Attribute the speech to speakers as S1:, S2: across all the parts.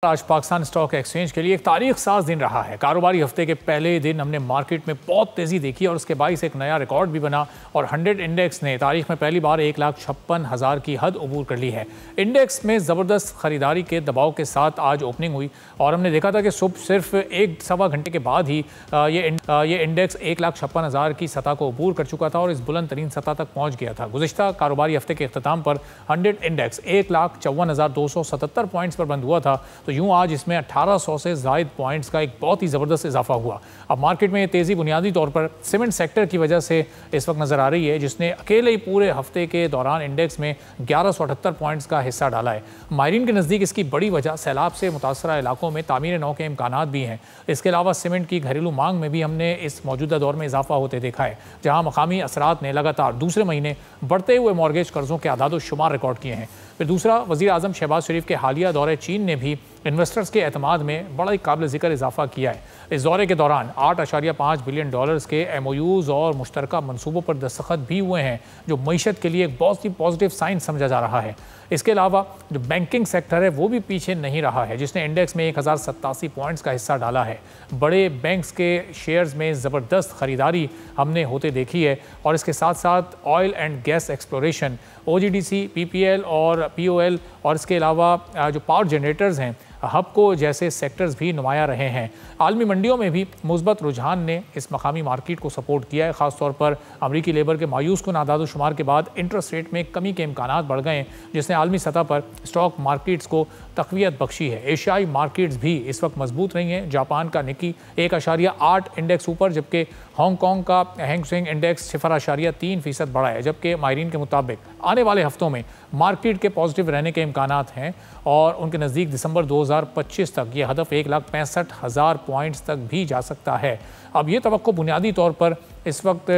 S1: आज Pakistan stock exchange के लिए एक तारीख साज दिन रहा है। कारोबारी हफ्ते के पहले दिन हमने मार्केट में बहुत तेज़ी देखी और उसके बाईस एक नया रिकॉर्ड भी बना और 100 इंडेक्स ने तारीख में पहली बार 1,56,000 की हद अबूर कर ली है। इंडेक्स में ज़बरदस्त खरीदारी के दबाव के साथ आज ओपनिंग हुई और हमने देखा था कि सुबह सिर्फ एक सवा घंटे के बाद ही ये इंडेक्स 1,56,000 की सतह को अबूर कर चुका था और इस बुलंद तरीन सतह तक पहुँच गया था। गुज़िश्ता कारोबारी हफ्ते के अख्ताम पर 100 इंडेक्स 1,54,277 पॉइंट्स पर बंद हुआ था। तो यूं आज इसमें 1800 से ज़ायद पॉइंट्स का एक बहुत ही ज़बरदस्त इजाफा हुआ। अब मार्केट में ये तेज़ी बुनियादी तौर पर सीमेंट सेक्टर की वजह से इस वक्त नज़र आ रही है, जिसने अकेले ही पूरे हफ्ते के दौरान इंडेक्स में 1178 पॉइंट्स का हिस्सा डाला है। माहिरीन के नज़दीक इसकी बड़ी वजह सैलाब से मुतासरा इलाकों में तामीर नौ के इम्कानात भी हैं। इसके अलावा सीमेंट की घरेलू मांग में भी हमने इस मौजूदा दौर में इजाफा होते देखा है, जहाँ मकामी असरात ने लगातार दूसरे महीने बढ़ते हुए मॉर्गेज कर्ज़ों के आदाद शुमार रिकॉर्ड किए हैं। फिर दूसरा, वज़ीर आज़म शहबाज शरीफ के हालिया दौरे चीन ने भी इन्वेस्टर्स के एतमाद में बड़ा ही काबिल ज़िक्र इजाफा किया है। इस दौरे के दौरान $8.5 बिलियन के MOUs और मुश्तरका मनसूबों पर दस्तखत भी हुए हैं, जो मईशत के लिए एक बहुत ही पॉजिटिव साइन समझा जा रहा है। इसके अलावा जो बैंकिंग सेक्टर है वो भी पीछे नहीं रहा है, जिसने इंडेक्स में 1087 पॉइंट्स का हिस्सा डाला है। बड़े बैंक्स के शेयर्स में ज़बरदस्त ख़रीदारी हमने होते देखी है और इसके साथ साथ oil and gas exploration, OGDC, PPL और POL और इसके अलावा जो पावर जनरेटर्स हैं, हबको जैसे सेक्टर्स भी नुमाया रहे हैं। आलमी मंडियों में भी मुस्बत रुझान ने इस मकामी मार्केट को सपोर्ट किया है। ख़ासतौर पर अमरीकी लेबर के मायूस कुन आदाद शुमार के बाद इंटरेस्ट रेट में कमी के इम्कानात बढ़ गए, जिसने आलमी सतह पर स्टॉक मार्केट्स को तक़वियत बख्शी है। एशियाई मार्केट्स भी इस वक्त मजबूत रही हैं। जापान का निकी 1.8 इंडेक्स ऊपर, जबकि हांगकॉन्ग का हैंग सेंग इंडेक्स 0.3% बढ़ा है। जबकि माहिरीन के मुताबिक आने वाले हफ्तों में मार्केट के पॉजिटिव रहने के इम्कानात हैं और उनके नज़दीक दिसंबर 2025 तक ये हदफ 1,65,000 पॉइंट्स तक भी जा सकता है। अब ये तवक्को बुनियादी तौर पर इस वक्त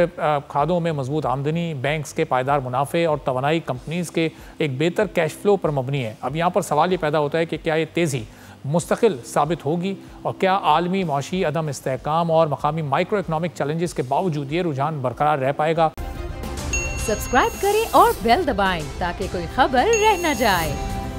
S1: खादों में मजबूत आमदनी, बैंक्स के पायदार मुनाफे और तवानाई कंपनीज़ के एक बेहतर कैश फ्लो पर मबनी है। अब यहाँ पर सवाल ये पैदा होता है कि क्या ये तेज़ी मुस्तकिल साबित होगी और क्या आलमी माशी अदम इस्तेहकाम और मकामी माइक्रो इकनॉमिक चैलेंजेस के बावजूद ये रुझान बरकरार रह पाएगा।
S2: सब्सक्राइब करें और बेल दबाएं ताकि कोई खबर रह न जाए।